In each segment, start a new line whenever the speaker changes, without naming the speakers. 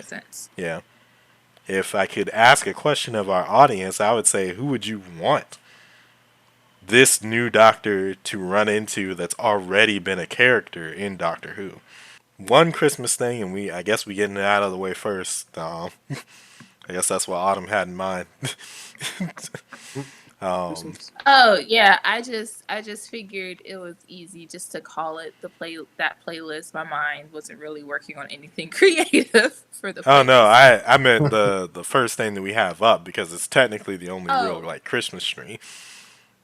of sense.
Yeah. If I could ask a question of our audience, I would say, who would you want this new Doctor to run into that's already been a character in Doctor Who? One Christmas thing, and I guess we getting it out of the way first. I guess that's what Autumn had in mind.
Christmas.
Oh yeah, I just figured it was easy just to call it that playlist. My mind wasn't really working on anything creative for the
Oh no,
playlist.
I meant the first thing that we have up because it's technically the only real
Oh,
like Christmas tree.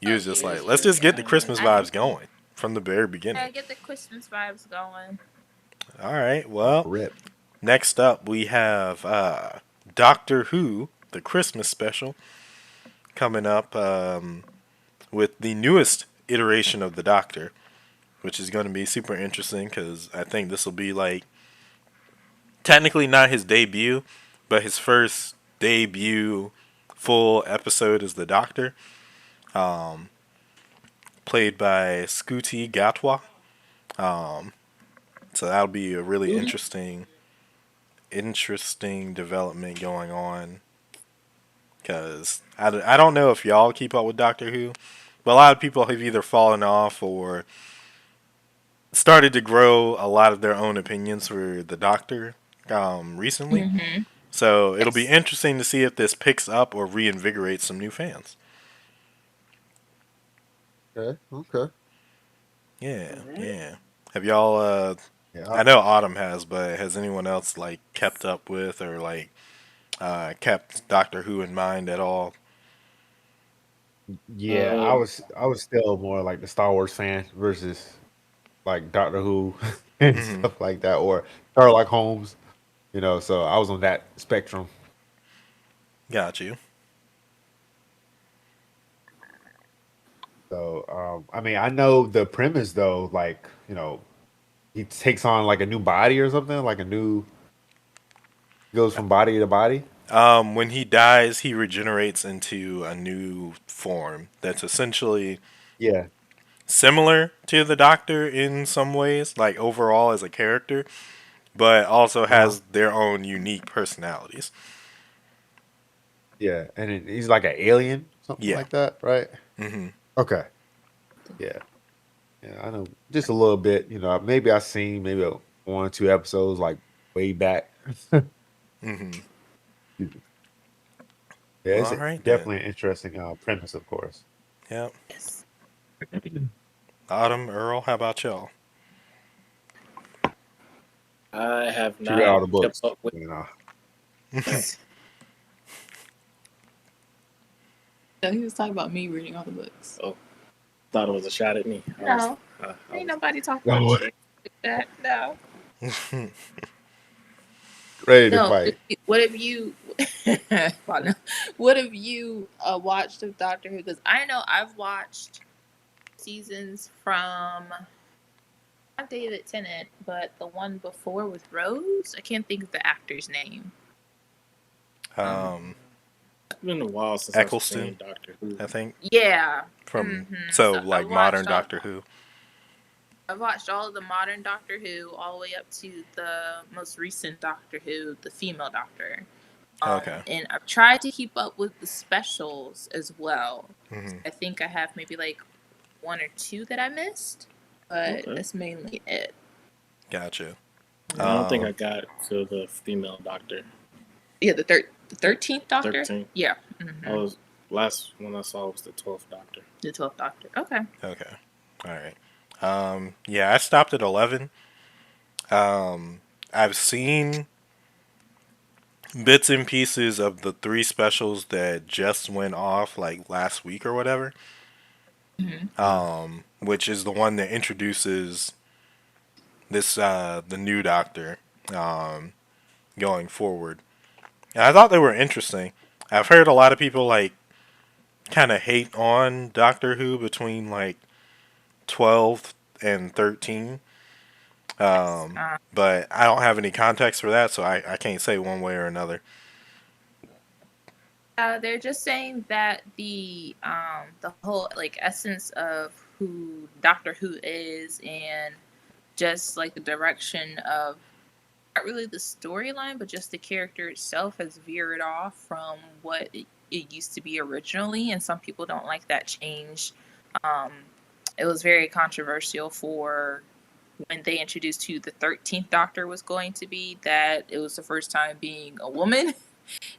You
oh
was just
yeah,
like, let's
sure,
just get
yeah.
the Christmas vibes going from the very beginning.
I get the Christmas vibes going.
All right, well,
Rip.
next up we have Doctor Who, the Christmas special, coming up with the newest iteration of the Doctor, which is going to be super interesting because I think this will be like technically not his debut, but his first debut full episode as the Doctor, played by Scooty Gatwa. So that'll be a really interesting development going on. Because I don't know if y'all keep up with Doctor Who, but a lot of people have either fallen off or started to grow a lot of their own opinions for the Doctor recently.
Mm-hmm.
So it'll be
Yes.
interesting to see if this picks up or reinvigorates some new fans.
Okay. Okay.
Yeah,
All right.
yeah. Have y'all?
Yeah.
I know Autumn has, but has anyone else like kept up with or like kept Doctor Who in mind at all?
Yeah. I
Um,
was I was still more like the Star Wars fan versus like Doctor Who and
Hmm.
stuff like that, or Sherlock Holmes. So I was on that spectrum.
Got you.
So I mean, I know the premise though. Like he takes on like a new body or something, like a new goes from body to body.
When he dies, he regenerates into a new form that's essentially
Yeah.
similar to the Doctor in some ways, like overall as a character, but also
Uh huh.
has their own unique personalities.
Yeah, and he's like an alien, something
Yeah.
like that, right?
Hmm.
Okay. Yeah. Yeah, I know just a little bit. Maybe I seen maybe one or two episodes like way back.
Hmm.
Yeah, it's
All right then.
definitely an interesting premise, of course.
Yep.
Yes.
Autumn, Earl, how about y'all?
I have
She read
not
all the
kept
books,
up with.
you know.
So he was talking about me reading all the books.
Oh, thought it was a shot at me.
No,
I
ain't
was
nobody talking about
No,
you like that. No.
ready to
No.
fight.
What have you? Well, no. What have you watched of Doctor Who? Because I know I've watched seasons from not David Tennant, but the one before with Rose. I can't think of the actor's name.
um,
It's been a while since I've
Eccleston,
seen Doctor Who.
I think,
Yeah.
from so
So
like modern Doctor Who.
I've watched all of the modern Doctor Who, all the way up to the most recent Doctor Who, the female Doctor.
Okay.
And I've tried to keep up with the specials as well.
Hmm.
I think I have maybe like one or two that I missed, but
Okay.
that's mainly it.
Gotcha.
I don't think I got to the female Doctor.
Yeah, the 13th Doctor?
13.
Yeah.
I was last one I saw was the 12th Doctor.
The 12th Doctor. Okay.
Okay. All right. Yeah, I stopped at 11. I've seen bits and pieces of the three specials that just went off like last week or whatever. Which is the one that introduces this the new Doctor going forward. And I thought they were interesting. I've heard a lot of people like kind of hate on Doctor Who between like 12 and 13. But I don't have any context for that, so I can't say one way or another.
They're just saying that the whole like essence of who Doctor Who is, and just like the direction of not really the storyline, but just the character itself has veered off from what it used to be originally, and some people don't like that change. Um, it was very controversial for when they introduced who the 13th Doctor was going to be, that it was the first time being a woman.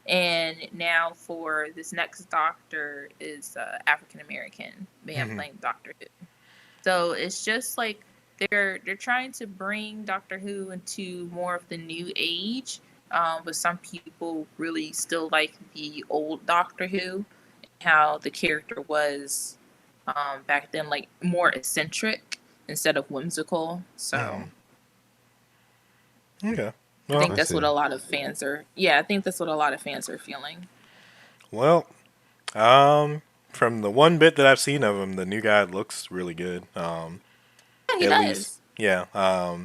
And now for this next Doctor is African American man
Mhm.
playing Doctor Who. So it's just like they're trying to bring Doctor Who into more of the new age, but some people really still like the old Doctor Who, how the character was back then, like more eccentric instead of whimsical. So
Mhm. Okay.
I
Well,
think
I
that's what
see.
a lot of fans are. Yeah, I think that's what a lot of fans are feeling.
well, um, from the one bit that I've seen of him, the new guy looks really good.
Yeah, he
At least,
does.
yeah.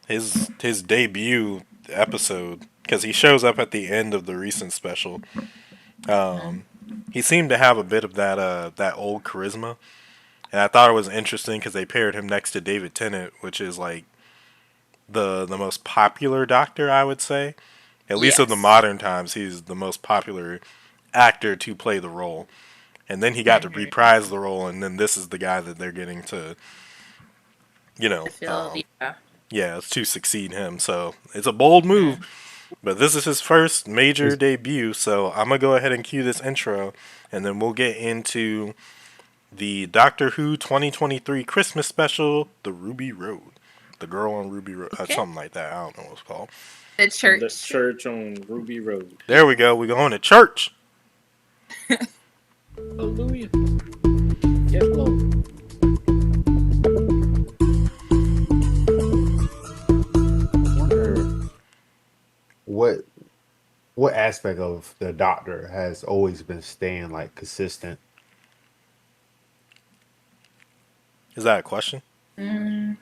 His debut episode, because he shows up at the end of the recent special.
Mhm.
He seemed to have a bit of that old charisma, and I thought it was interesting because they paired him next to David Tennant, which is like the most popular Doctor, I would say. At least of the
Yes.
modern times, he's the most popular actor to play the role. And then he got to
Hmm.
reprise the role, and then this is the guy that they're getting to, you
I
know,
feel yeah.
yeah, to succeed him. So it's a bold move,
Mm.
but this is his first major
It's,
debut. So I'm gonna go ahead and cue this intro, and then we'll get into the Doctor Who 2023 Christmas special, The Ruby Road, The Girl on Ruby Road,
Okay.
something like that. I don't know what it's called.
The
The
church.
church on Ruby Road.
There we go. We're going to church.
Hallelujah. Yes, Lord.
I wonder what what aspect of the Doctor has always been staying like consistent.
Is that a question?
Mm,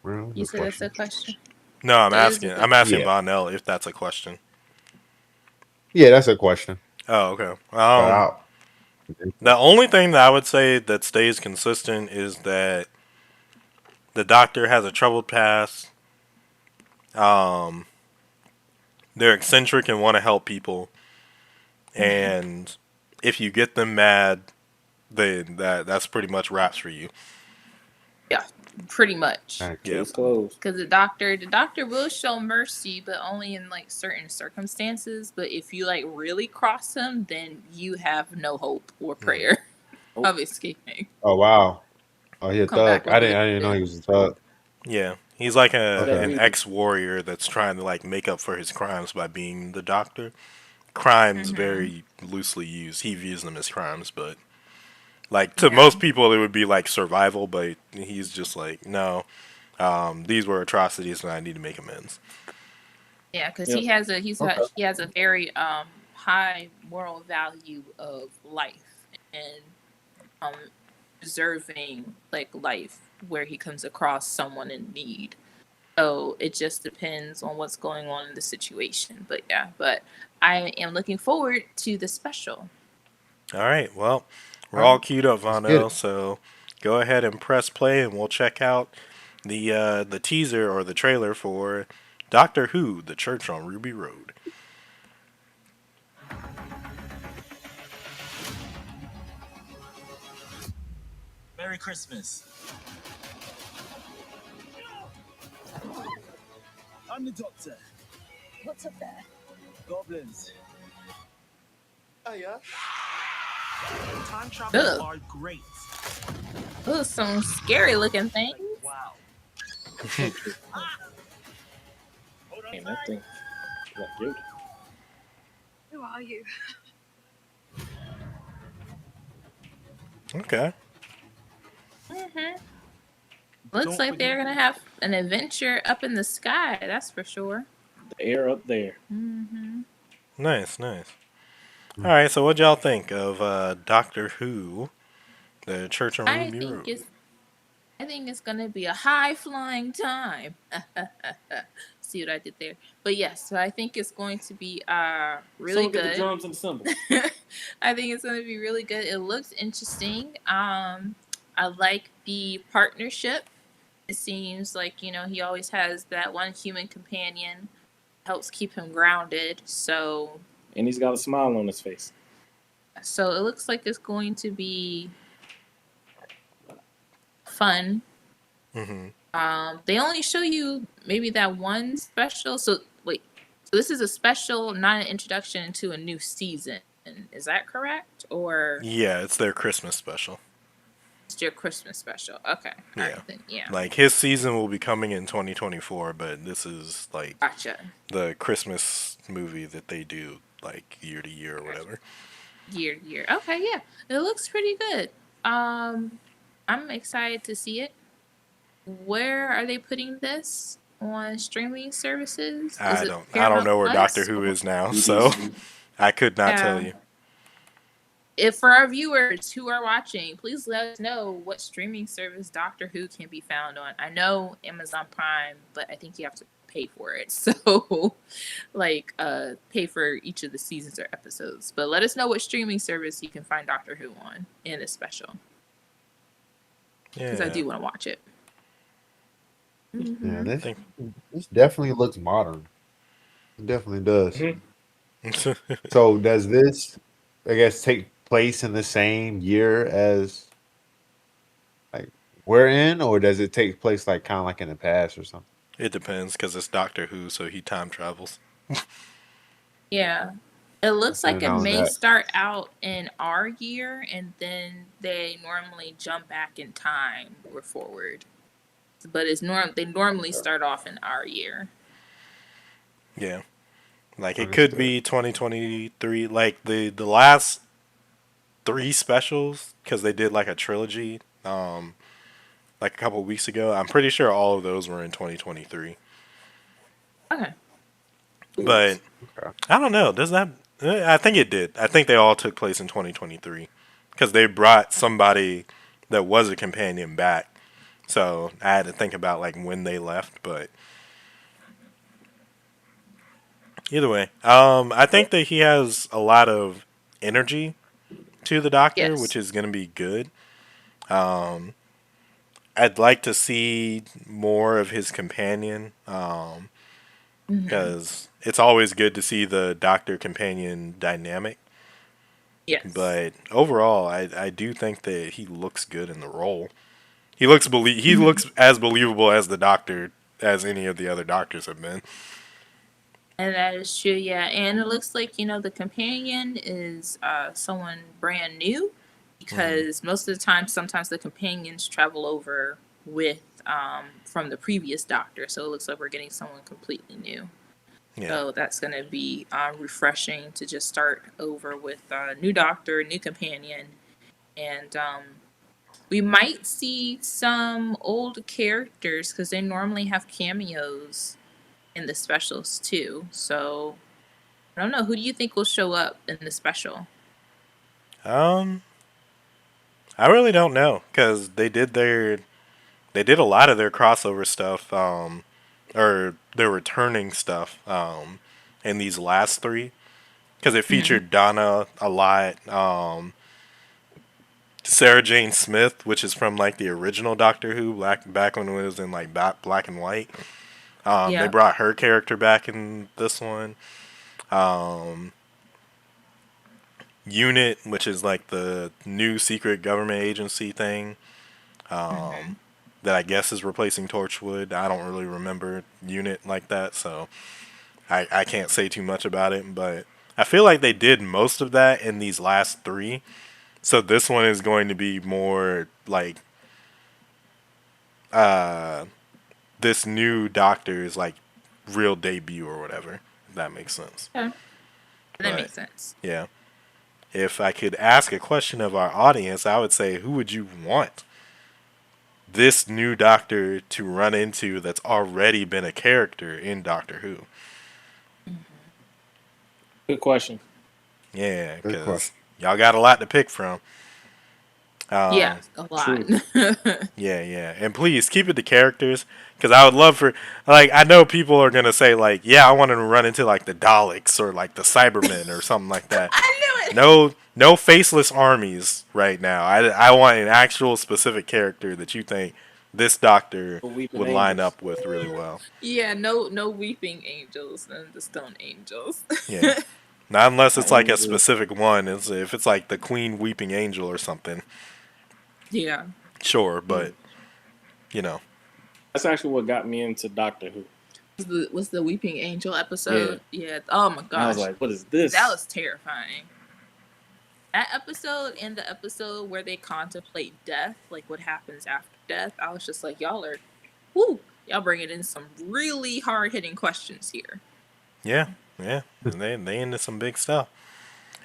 Really,
you
good
said that's a
question.
question.
No, I'm
It is a
asking.
good.
I'm asking
Yeah,
Bonnell if that's a question.
yeah, that's a question.
Oh, okay.
But I,
The only thing that I would say that stays consistent is that the Doctor has a troubled past. Um, they're eccentric and want to help people,
Mhm.
and if you get them mad, then that's pretty much wraps for you.
Yeah, pretty much.
Yeah.
Case closed.
Because the doctor will show mercy, but only in like certain circumstances. But if you like really cross him, then you have no hope or
Mhm.
prayer
Oh,
of escaping.
oh wow, oh he a
Come back
thug.
with a
I didn't know he
vengeance.
was a thug.
Yeah, he's like
that
Okay,
an
means
ex warrior that's trying to like make up for his crimes by being the Doctor. Crimes
Hmm.
very loosely used. He views them as crimes, but like to
Yeah,
most people it would be like survival. But he's just like, no, these were atrocities, and I need to make amends.
yeah, because
yep.
okay,
he has a very high moral value of life and um preserving like life where he comes across someone in need. So it just depends on what's going on in the situation. But yeah, but I am looking forward to the special.
All right, well, we're
all
all
right,
queued up,
let's get
Vonel.
it.
So go ahead and press play, and we'll check out the teaser or the trailer for Doctor Who: The Church on Ruby Road.
Merry Christmas. I'm the doctor.
What's up there?
Goblins.
Oh yeah.
Time travelers
Ugh,
are great.
those some scary looking things.
Like, wow.
Interesting.
Hold on
Man, that
tight.
thing. Like Yoda.
Who are you?
Okay.
Hmm. Looks
Don't
like they're
forget.
gonna have an adventure up in the sky. That's for sure.
The air up there.
Hmm.
Nice, nice. All right, so what y'all think of Doctor Who: The Church on
I
Ruby
think
Road?
it's I think it's gonna be a high flying time. See what I did there? But yes, so I think it's going to be
So
really
look at the
good.
drums and the cymbals.
I think it's going to be really good. It looks interesting. I like the partnership It seems like, he always has that one human companion, helps keep him grounded.
And he's got a smile on his face.
So it looks like it's going to be fun.
Hmm.
They only show you maybe that one special. So wait, so this is a special, not an introduction to a new season. Is that correct? Or
Yeah, it's their Christmas special.
it's your Christmas special? Okay, all
Yeah.
right then. Yeah,
Like his season will be coming in 2024, but this is like
gotcha.
the Christmas movie that they do like year to year or whatever.
Year to year. Okay, yeah, it looks pretty good. I'm excited to see it. Where are they putting this? On streaming services? Is it
I don't
Paramount
know where Doctor
Plus?
Who
Or,
is now, so I could not tell
yeah.
you.
If for our viewers who are watching, please let us know what streaming service Doctor Who can be found on. I know Amazon Prime, but I think you have to pay for it. So, like, pay for each of the seasons or episodes. But let us know what streaming service you can find Doctor Who on in this special, because I
Yeah.
do want to watch it.
Yeah,
Mm-hmm.
this definitely looks modern. It definitely does.
Mhm.
So does this, I guess, take place in the same year as like we're in, or does it take place like kind of like in the past or something?
It depends because it's Doctor Who, so he time travels.
Yeah. It looks like
Depending
it
on
may
that.
start out in our year and then they normally jump back in time or forward. But they normally start off in our year.
Yeah. Like it could
Understood.
be 2023, like the last three specials because they did like a trilogy like a couple weeks ago. I'm pretty sure all of those were in 2023.
Okay.
But
Okay.
I don't know. Does that? I think it did. I think they all took place in 2023 because they brought somebody that was a companion back. So I had to think about like when they left, but either way, I think that he has a lot of energy to the Doctor, which
Yes.
is going to be good. I'd like to see more of his companion,
Hmm.
because it's always good to see the Doctor companion dynamic.
Yes.
But overall, I do think that he looks good in the role. He
Mhm.
looks as believable as the Doctor as any of the other Doctors have been.
And that is true, yeah. And it looks like, the companion is someone brand new
Hmm.
because most of the time, sometimes the companions travel over with from the previous doctor. So it looks like we're getting someone completely new.
Yeah,
So that's going to be refreshing to just start over with a new doctor, new companion. And we might see some old characters because they normally have cameos in the specials too. So I don't know. Who do you think will show up in the special?
um, I really don't know because they did a lot of their crossover stuff, or their returning stuff, in these last three because it
Hmm.
featured Donna a lot. Sarah Jane Smith, which is from like the original Doctor Who, back when it was in like black and white. They
Yeah.
brought her character back in this one. Unit, which is like the new secret government agency thing
Hmm.
that I guess is replacing Torchwood. I don't really remember Unit like that, so I can't say too much about it. But I feel like they did most of that in these last three. So this one is going to be more like this new Doctor's like real debut or whatever. If that makes sense.
Yeah. That
But
makes sense.
yeah, if I could ask a question of our audience, I would say, who would you want this new Doctor to run into that's already been a character in Doctor Who?
Good question.
Yeah,
Good
because
question.
y'all got a lot to pick from.
Yeah,
Um,
a lot.
True.
yeah, yeah, and please keep it to characters because I would love for like I know people are gonna say like, yeah, I want to run into like the Daleks or like the Cybermen or something like that.
I knew it.
No faceless armies right now. I want an actual specific character that you think this Doctor
The Weeping
would line
Angels.
up with really well.
Yeah, no weeping angels and the stone angels.
Yeah. Not unless it's like a
Angels.
specific one. If it's like the Queen Weeping Angel or something.
Yeah.
Sure, but you know.
That's actually what got me into Doctor Who.
Was the weeping angel episode? Yeah. Oh my
And
gosh.
I was like, what is this?
That was terrifying. That episode and the episode where they contemplate death, like what happens after death, I was just like, y'all bringing in some really hard hitting questions here.
Yeah. And they into some big stuff.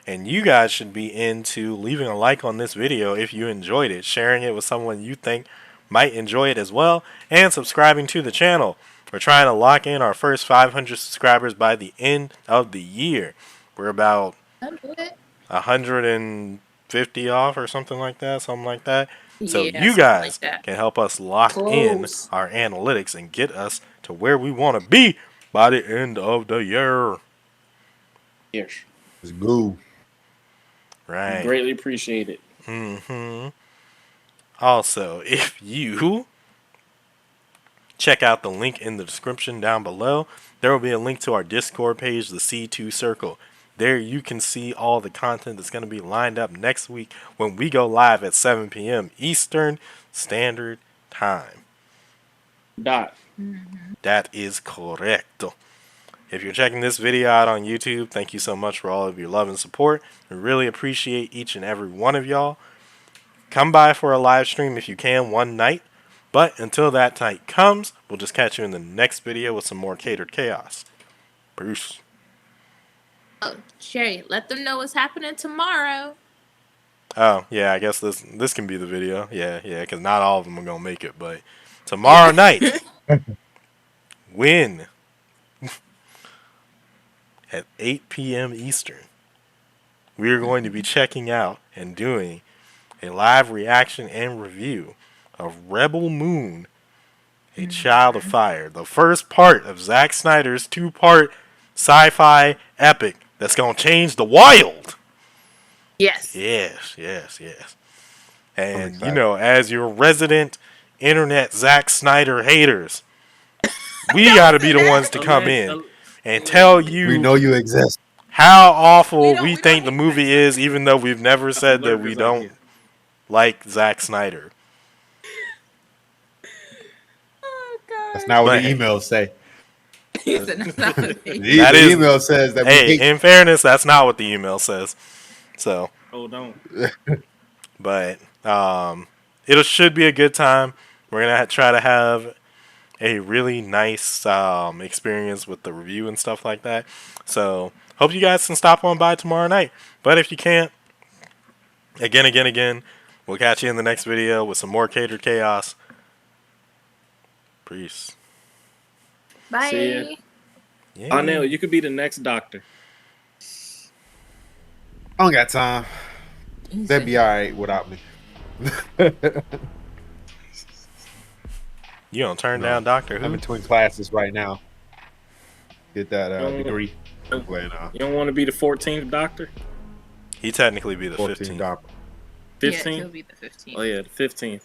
And you guys should be into leaving a like on this video if you enjoyed it, sharing it with someone you think might enjoy it as well, and subscribing to the channel. We're trying to lock in our first 500 subscribers by the end of the year. We're about 150 off or something like that. So
Yeah,
you
something
guys
like that.
can help us lock in
Close.
our analytics and get us to where we want to be by the end of the year.
Yes.
Let's go.
Right.
Greatly appreciate it.
Also, if you check out the link in the description down below, there will be a link to our Discord page, the C2 Circle. There you can see all the content that's going to be lined up next week when we go live at 7 p.m. Eastern Standard Time.
Dot.
That is correcto. If you're checking this video out on YouTube, thank you so much for all of your love and support. We really appreciate each and every one of y'all. Come by for a live stream if you can one night. But until that night comes, we'll just catch you in the next video with some more Catered Chaos. Peace.
Oh, Sherry, let them know what's happening tomorrow.
Oh, yeah, I guess this can be the video. Yeah, because not all of them are going to make it. But tomorrow night, when at 8 p.m. Eastern, we are going to be checking out and doing a live reaction and review of Rebel Moon, A Child of Fire, the first part of Zack Snyder's 2-part sci-fi epic that's going to change the wild.
Yes.
Yes. And, you know, as your resident internet Zack Snyder haters, we got to be the ones to come in and tell you
We know you exist.
how awful
We
we
don't
think the
hate
movie
Zack
is, even though we've never said that we
hilarious
don't
idea.
like Zack Snyder.
Oh God.
That's not what
But-
the emails say.
He said that's not what they-
The
That is-
email says that we
Hey,
hate.
in fairness, that's not what the email says. So,
Oh, don't.
but it should be a good time. We're gonna try to have a really nice experience with the review and stuff like that. So, hope you guys can stop on by tomorrow night. But if you can't, again, we'll catch you in the next video with some more Catered Chaos. Peace.
Bye.
See ya.
Yeah.
Arnell, you could be the next Doctor.
I don't got time.
He
They'd
said-
be all right without me.
You don't turn
No.
down Doctor
I'm
Who?
between classes right now. Get that degree.
Don't-
Playing
You don't want to be the 14th Doctor?
He technically be the
14
15th.
doctor.
Yeah,
15th?
he'll be the 15th.
Oh, yeah, the 15th.